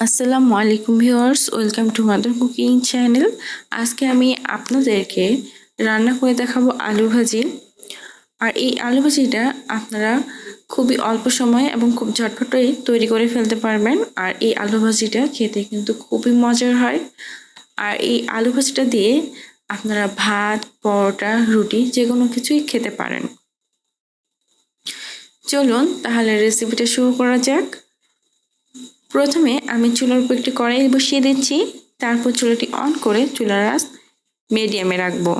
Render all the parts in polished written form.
আসসালামু আলাইকুম viewers, welcome to mother cooking channel. আজকে আমি আপনাদেরকে রান্না করে দেখাবো আলু ভাজি। আর এই আলু ভাজিটা আপনারা খুবই অল্প সময়ে এবং খুব ঝটপটেই তৈরি করে ফেলতে পারবেন। আর এই আলু ভাজিটা খেতে কিন্তু খুবই মজার হয়। আর এই আলু ভাজিটা দিয়ে আপনারা ভাত, পরোটা, রুটি যে কোনো কিছুই খেতে পারেন। চলুন তাহলে রেসিপিটা শুরু করা যাক। প্রথমে আমি চুলার উপর একটি কড়াই বসিয়ে দিচ্ছি। তারপর চুলাটি অন করে চুলার আঁচ মিডিয়ামে রাখবো।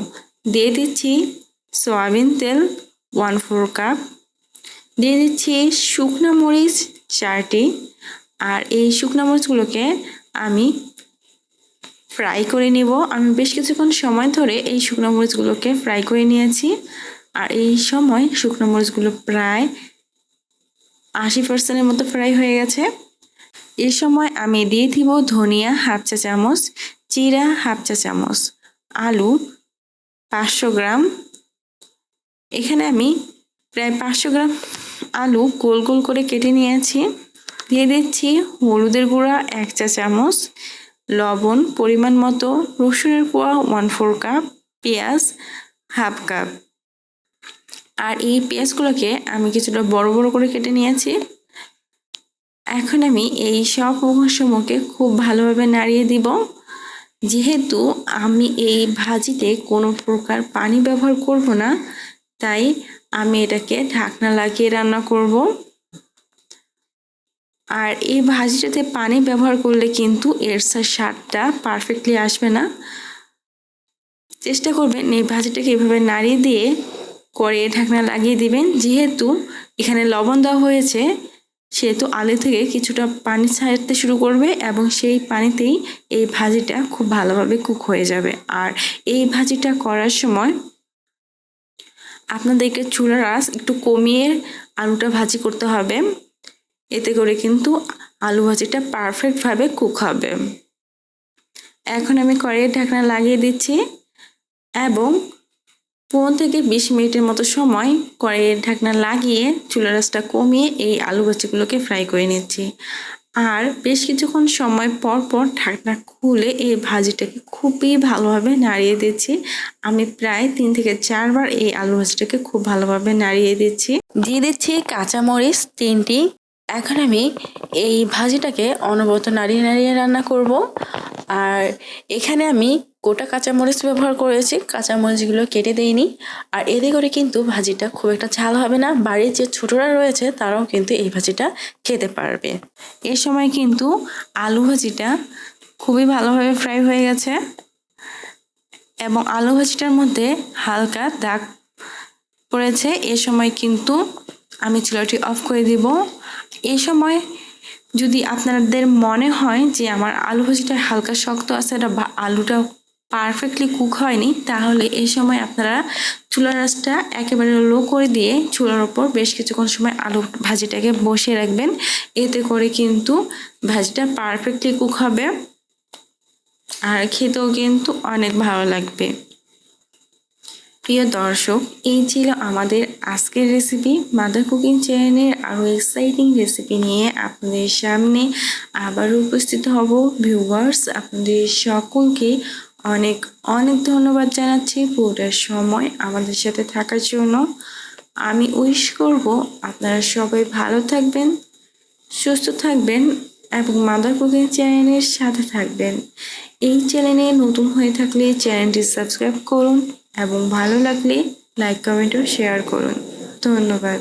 দিয়ে দিচ্ছি সয়াবিন তেল 1/4 কাপ। দিয়ে দিচ্ছি শুকনো মরিচ 4টি। আর এই শুকনো মরিচগুলোকে আমি ফ্রাই করে নিব। আমি বেশ কিছুক্ষণ সময় ধরে এই শুকনো মরিচগুলোকে ফ্রাই করে নিয়েছি। আর এই সময় শুকনো মরিচগুলো প্রায় 80% মতো ফ্রাই হয়ে গেছে। এই সময় আমি দিয়ে দিব ধনিয়া 1/2 চা চামচ, জিরা 1/2 চা চামচ, আলু 500 গ্রাম। এখানে আমি প্রায় 500 গ্রাম আলু গোল গোল করে কেটে নিয়েছি। দিয়ে দিচ্ছি হলুদের গুঁড়া 1 চা চামচ, লবণ পরিমাণ মতো, রসুনের কোয়া 1/4 কাপ, পেঁয়াজ 1/2 কাপ। আর এই পেঁয়াজগুলোকে আমি কিছুটা বড় বড় করে কেটে নিয়েছি। এখন আমি এই সব উপকরণকে খুব ভালোভাবে নাড়িয়ে দিব। যেহেতু আমি এই ভাজিতে কোনো প্রকার পানি ব্যবহার করব না, তাই আমি এটাকে ঢাকনা লাগিয়ে রান্না করব। আর এই ভাজিটাতে পানি ব্যবহার করলে কিন্তু এর স্বাদটা পারফেক্টলি আসবে না। চেষ্টা করবেন এই ভাজিটাকে এভাবে নাড়িয়ে দিয়ে কড়াইয়ে ঢাকনা লাগিয়ে দিবেন। যেহেতু এখানে লবণ দেওয়া হয়েছে, সেহেতু আলু থেকে কিছুটা পানি ছাড়তে শুরু করবে এবং সেই পানিতেই এই ভাজিটা খুব ভালোভাবে কুক হয়ে যাবে। আর এই ভাজিটা করার সময় আপনাদেরকে চুলার আঁচ একটু কমিয়ে আলুটা ভাজি করতে হবে। এতে করে কিন্তু আলু ভাজিটা পারফেক্টভাবে কুক হবে। এখন আমি কড়াইয়ে ঢাকনা লাগিয়ে দিচ্ছি এবং 15 থেকে 20 মিনিটের মতো সময় কড়াইয়ের ঢাকনা লাগিয়ে চুলার আঁচটা কমিয়ে এই আলু ভাজিগুলোকে ফ্রাই করে নিচ্ছি। আর বেশ কিছুক্ষণ সময় পর পর ঢাকনা খুলে এই ভাজিটাকে খুবই ভালোভাবে নাড়িয়ে দিচ্ছি। আমি প্রায় 3 থেকে 4 বার এই আলু ভাজিটাকে খুব ভালোভাবে নাড়িয়ে দিচ্ছি। দিয়ে দিচ্ছি কাঁচামরিচ 3টি। এখন আমি এই ভাজিটাকে অনবরত নাড়িয়ে নাড়িয়ে রান্না করব। আর এখানে আমি গোটা কাঁচামরিচ ব্যবহার করেছি, কাঁচামরিচগুলো কেটে দেইনি। আর এতে করে কিন্তু ভাজিটা খুব একটা ঝাল হবে না। বাড়ির যে ছোটরা রয়েছে তারাও কিন্তু এই ভাজিটা খেতে পারবে। এ সময় কিন্তু আলু ভাজিটা খুবই ভালোভাবে ফ্রাই হয়ে গেছে এবং আলু ভাজিটার মধ্যে হালকা দাগ পড়েছে। এ সময় কিন্তু আমি চুলাটি অফ করে দিব। এই সময় যদি আপনাদের মনে হয় যে আমার আলু ভাজিটা হালকা শক্ত আছে বা আলুটা পারফেক্টলি কুক হয়নি, তাহলে এই সময় আপনারা চুলার আঁচটা একেবারে লো করে দিয়ে চুলার ওপর বেশ কিছুক্ষণ সময় আলু ভাজিটাকে বসিয়ে রাখবেন। এতে করে কিন্তু ভাজিটা পারফেক্টলি কুক হবে আর খেতেও কিন্তু অনেক ভালো লাগবে। প্রিয় দর্শক, এই ছিল আমাদের আজকের রেসিপি। মাদার কুকিং চ্যানেলের আরও এক্সাইটিং রেসিপি নিয়ে আপনাদের সামনে আবারও উপস্থিত হব। ভিউয়ার্স, আপনাদের সকলকে অনেক অনেক ধন্যবাদ জানাচ্ছি পুরোটা সময় আমাদের সাথে থাকার জন্য। আমি উইশ করব আপনারা সবাই ভালো থাকবেন, সুস্থ থাকবেন এবং মাদার কুকিং চ্যানেলের সাথে থাকবেন। এই চ্যানেলে নতুন হয়ে থাকলে চ্যানেলটি সাবস্ক্রাইব করুন এবং ভালো লাগলে লাইক, কমেন্ট ও শেয়ার করুন। ধন্যবাদ।